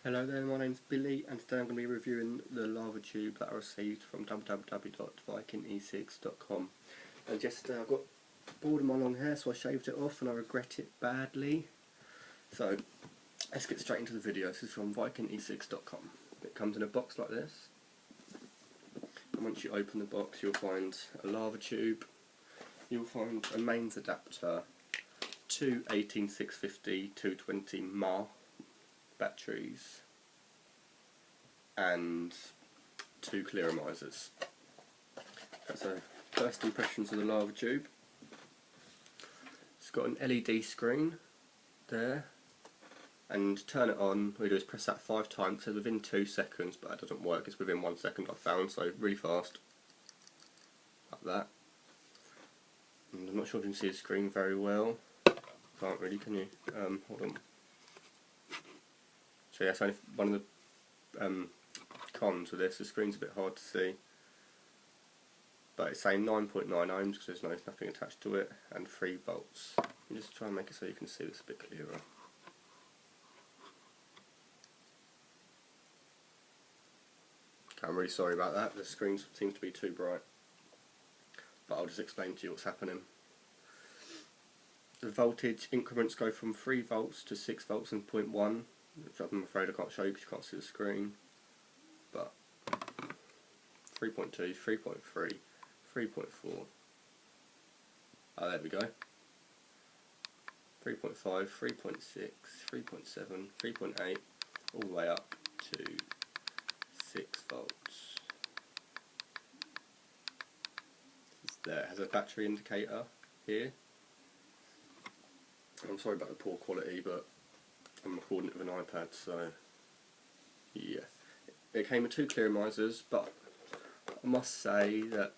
Hello there, my name's Billy and today I'm going to be reviewing the Lavatube that I received from www.vikingE6.com. And yesterday I got bored of my long hair, so I shaved it off and I regret it badly. So let's get straight into the video. This is from VikingE6.com. It comes in a box like this, and once you open the box you'll find a Lavatube, you'll find a mains adapter, two 18650 220 mAh batteries and two clearomisers. So first impressions of the Lavatube. It's got an LED screen there, and turn it on, all you do is press that 5 times, so within 2 seconds, but that doesn't work, it's within 1 second I've found, so really fast, like that. And I'm not sure if you can see the screen very well, can't really, can you? Hold on. So yeah, that's only one of the cons with this. The screen's a bit hard to see, but it's saying 9.9 ohms because there's nothing attached to it, and 3 volts. Let me just try and make it so you can see this a bit clearer. Okay, I'm really sorry about that, the screen seems to be too bright, but I'll just explain to you what's happening. The voltage increments go from 3 volts to 6 volts and 0.1, which I'm afraid I can't show you because you can't see the screen, but 3.2, 3.3, 3.4, oh there we go, 3.5, 3.6, 3.7, 3.8, all the way up to 6 volts. There, it has a battery indicator here. I'm sorry about the poor quality, but I'm recording it with an iPad, so yeah. It came with 2 clearomisers, but I must say that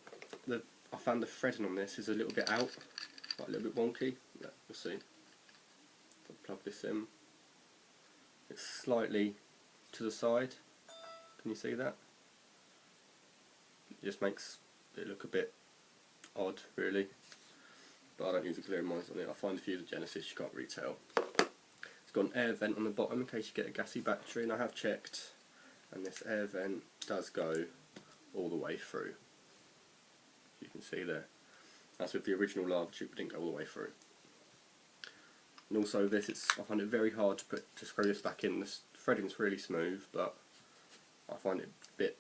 I found the threading on this is a little bit out, like a little bit wonky. Yeah, we'll see. I'll plug this in. It's slightly to the side. Can you see that? It just makes it look a bit odd, really. But I don't use a clearomiser on it. I find if you use a Genesis you can't really tell. It's got an air vent on the bottom in case you get a gassy battery, and I have checked, and this air vent does go all the way through. You can see there. That's with the original Lavatube, it didn't go all the way through. And also this, I find it very hard to screw this back in. The threading's really smooth, but I find it a bit,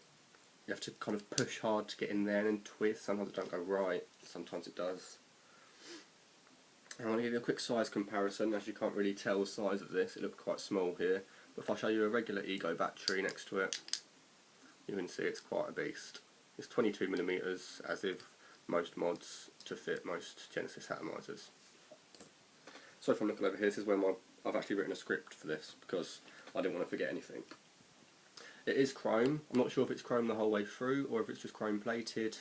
you have to kind of push hard to get in there and then twist. Sometimes it don't go right, sometimes it does. I'm going to give you a quick size comparison. As you can't really tell the size of this, it looks quite small here, but if I show you a regular Ego battery next to it, you can see it's quite a beast. It's 22mm, as if most mods to fit most Genesis atomisers. So if I'm looking over here, this is when I've actually written a script for this, because I didn't want to forget anything. It is chrome. I'm not sure if it's chrome the whole way through, or if it's just chrome plated,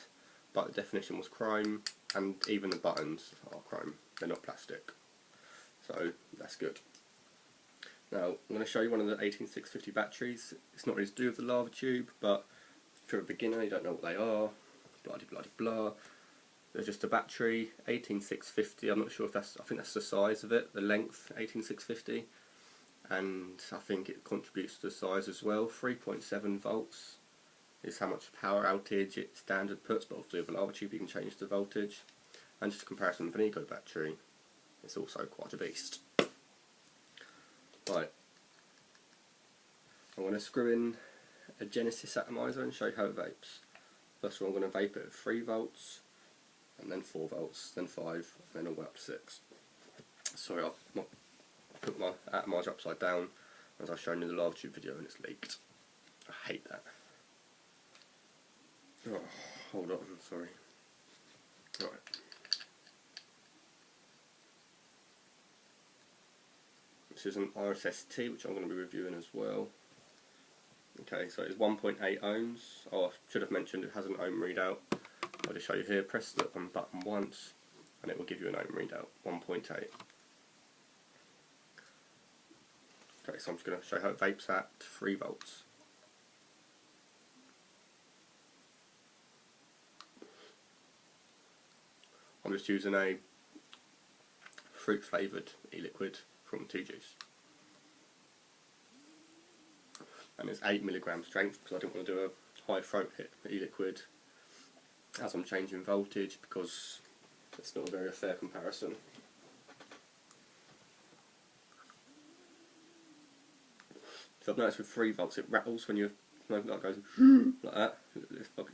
but the definition was chrome, and even the buttons are chrome. They're not plastic, so that's good. Now I'm going to show you one of the 18650 batteries. It's not really to do with the Lavatube, but if you're a beginner, you don't know what they are, blah de blah de blah. There's just a battery, 18650. I'm not sure if that's, I think that's the size of it, the length, 18650, and I think it contributes to the size as well. 3.7 volts is how much power outage it standard puts, but obviously with the Lavatube you can change the voltage. And just a comparison with an Ego battery, it's also quite a beast. Right, I'm going to screw in a Genesis atomizer and show you how it vapes. First of all I'm going to vape it at 3 volts, and then 4 volts, then 5, and then all the way up to 6. Sorry, I put my atomizer upside down as I've shown you in the Lavatube video and it's leaked. I hate that. Oh, hold on, sorry. Right. This is an RSST, which I'm going to be reviewing as well. Okay, so it's 1.8 ohms. Oh, I should have mentioned it has an ohm readout. I'll just show you here. Press the button once, and it will give you an ohm readout, 1.8. Okay, so I'm just going to show you how it vapes at 3 volts. I'm just using a fruit flavoured e-liquid from Tea Juice. and it's 8mg strength because I didn't want to do a high throat hit e-liquid as I'm changing voltage, because it's not a very fair comparison. So I've noticed with 3 volts it rattles when you're smoking, like goes like that.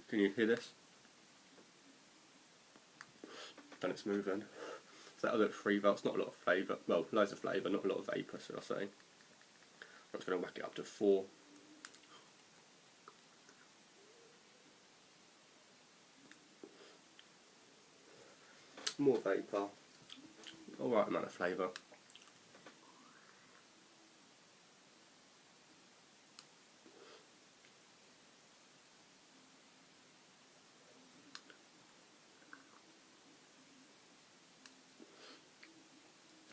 Can you hear this? Then it's moving. So that was at 3 volts, not a lot of flavour, well, loads of flavour, not a lot of vapour, should I say. I'm just going to whack it up to 4. More vapour, alright amount of flavour.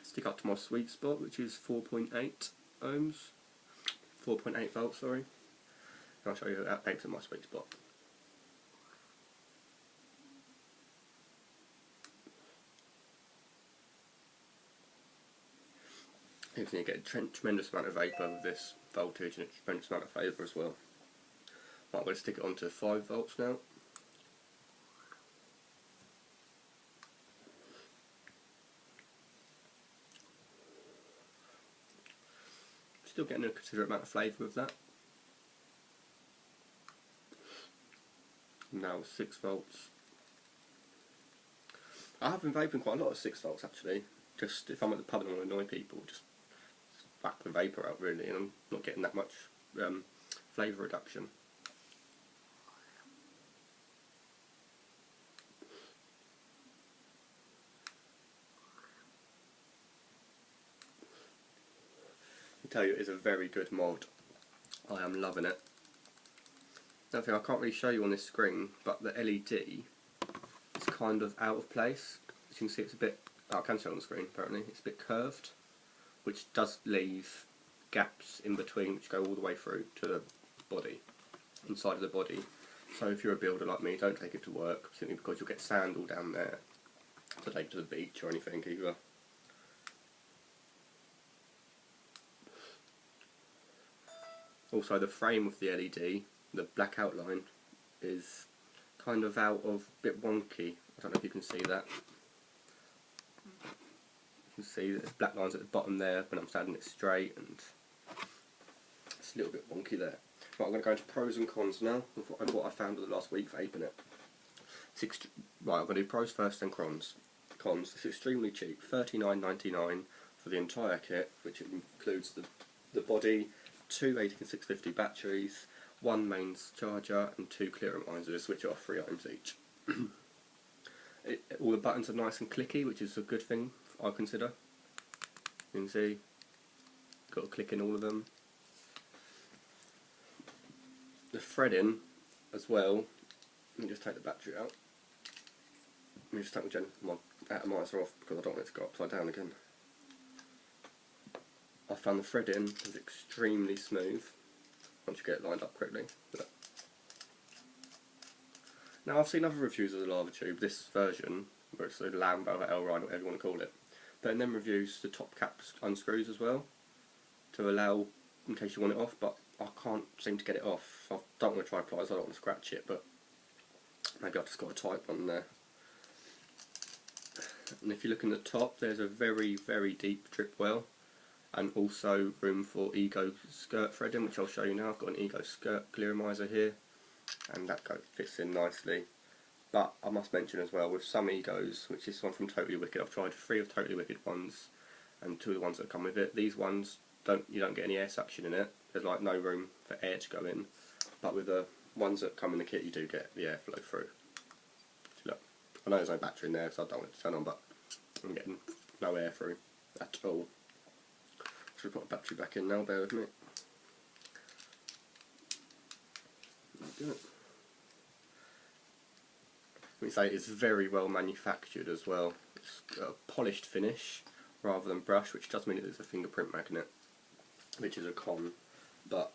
Stick up to my sweet spot, which is 4.8 ohms, 4.8 volts, sorry. And I'll show you that vapes at my sweet spot. You can get a tremendous amount of vapour with this voltage and a tremendous amount of flavour as well. Right, I'm going to stick it on to 5 volts now. Still getting a considerable amount of flavour with that. Now 6 volts. I have been vaping quite a lot of 6 volts actually. Just if I'm at the pub and I want to annoy people, just whack the vapour out really, and I'm not getting that much flavour reduction. I tell you, it is a very good mod. I am loving it. Another thing I can't really show you on this screen, but the LED is kind of out of place. As you can see, it's a bit, oh, I can show it on the screen apparently, it's a bit curved, which does leave gaps in between which go all the way through to the body, inside of the body. So if you're a builder like me, don't take it to work, simply because you'll get sand all down there to take to the beach or anything either. Also the frame of the LED, the black outline, is kind of out of, a bit wonky. I don't know if you can see that. You can see that there's black lines at the bottom there when I'm standing it straight, and it's a little bit wonky there. Right, I'm going to go into pros and cons now of what I found over the last week vaping it. Right, I'm going to do pros first then cons. Cons, it's extremely cheap, $39.99 for the entire kit, which includes the body, 2 18650 batteries, 1 mains charger and 2 clearomisers, which are 3 ohms each. All the buttons are nice and clicky, which is a good thing I consider. You can see, got a click in all of them. The threading as well, let me just take the battery out. Let me just take my atomizer off because I don't want it to go upside down again. I found the threading is extremely smooth once you get it lined up correctly. Now I've seen other reviews of the Lavatube, this version, where it's the Lambo or L-Ride, whatever you want to call it, but in them reviews the top cap unscrews as well, to allow, in case you want it off, but I can't seem to get it off. I don't want to try pliers, I don't want to scratch it, but maybe I've just got a tight one there. And if you look in the top, there's a very, very deep drip well, and also room for Ego skirt threading, which I'll show you now. I've got an Ego skirt clearomiser here, and that fits in nicely. But I must mention as well, with some Egos, which is one from Totally Wicked, I've tried 3 of Totally Wicked ones, and 2 of the ones that come with it. These ones, you don't get any air suction in it. There's like no room for air to go in. But with the ones that come in the kit, you do get the airflow through. Look, I know there's no battery in there, so I don't want it to turn on, but I'm getting no air through at all. Should put the battery back in now, bear with me. Let me say it's very well manufactured as well. It's got a polished finish rather than brush, which does mean that there's a fingerprint magnet, which is a con, but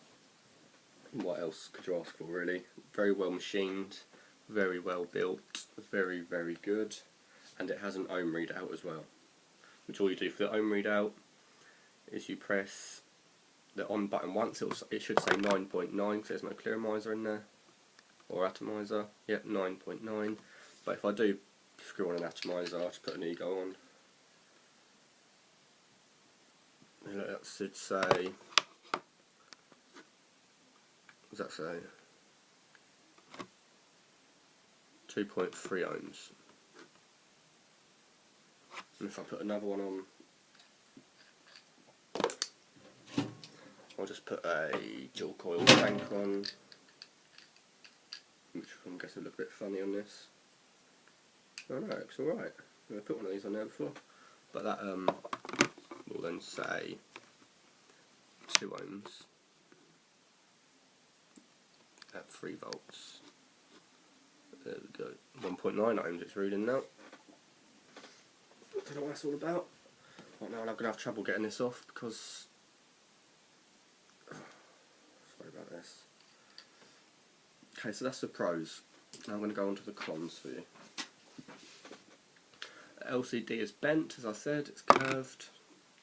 what else could you ask for really? Very well machined, very well built, very, very good, and it has an ohm readout as well, which all you do for the ohm readout is you press the on button once, it should say 9.9 because there's no clearomizer in there, or atomizer. Yep, 9.9. But if I do screw on an atomizer, I'll just put an ego on. That should say, what does that say? 2.3 ohms. And if I put another one on, I'll just put a dual coil tank on, which I'm guessing will look a bit funny on this. Oh no, it looks alright. I put one of these on there before. But that will then say 2 ohms at 3 volts. There we go. 1.9 ohms it's reading now. I don't know what that's all about. Right, now I'm going to have trouble getting this off because... sorry about this. Okay, so that's the pros. Now I'm going to go on to the cons for you. The LCD is bent, as I said, it's curved.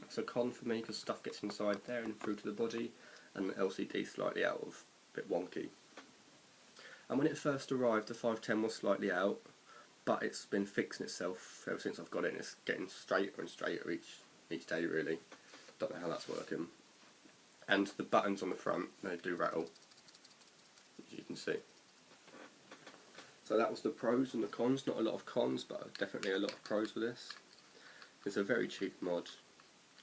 That's a con for me because stuff gets inside there and through to the body, and the LCD is slightly out of, a bit wonky. And when it first arrived, the 510 was slightly out, but it's been fixing itself ever since I've got it, and it's getting straighter and straighter each day really. Don't know how that's working. And the buttons on the front, they do rattle, as you can see. So that was the pros and the cons. Not a lot of cons, but definitely a lot of pros for this. It's a very cheap mod,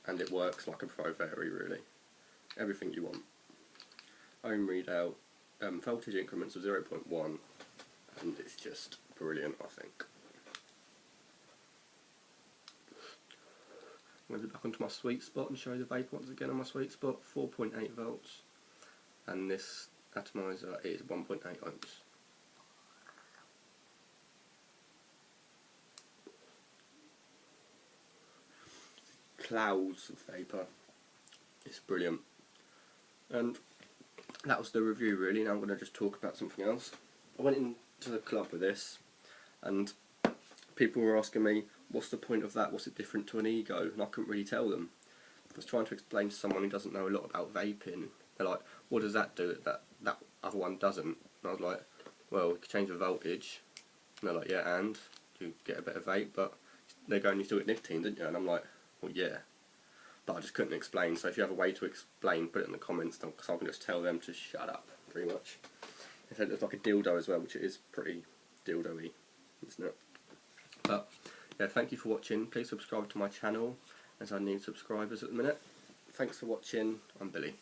and it works like a Pro Vary really. Everything you want. Ohm readout, voltage increments of 0.1, and it's just brilliant, I think. I'm going to be back onto my sweet spot and show you the vape once again on my sweet spot. 4.8 volts, and this atomizer is 1.8 ohms. Clouds of vapour. It's brilliant. And that was the review really. Now I'm going to just talk about something else. I went into the club with this, and people were asking me, what's the point of that, what's it different to an ego? And I couldn't really tell them. I was trying to explain to someone who doesn't know a lot about vaping. They're like, what does that do that other one doesn't? And I was like, well, you can change the voltage. And they're like, yeah, and you get a better vape, but they're going, you still get nicotine, didn't you? And I'm like, well, yeah. But I just couldn't explain, so if you have a way to explain, put it in the comments, because I can just tell them to shut up, pretty much. It looks like a dildo as well, which it is pretty dildo-y, isn't it? But, yeah, thank you for watching. Please subscribe to my channel, as I need subscribers at the minute. Thanks for watching. I'm Billy.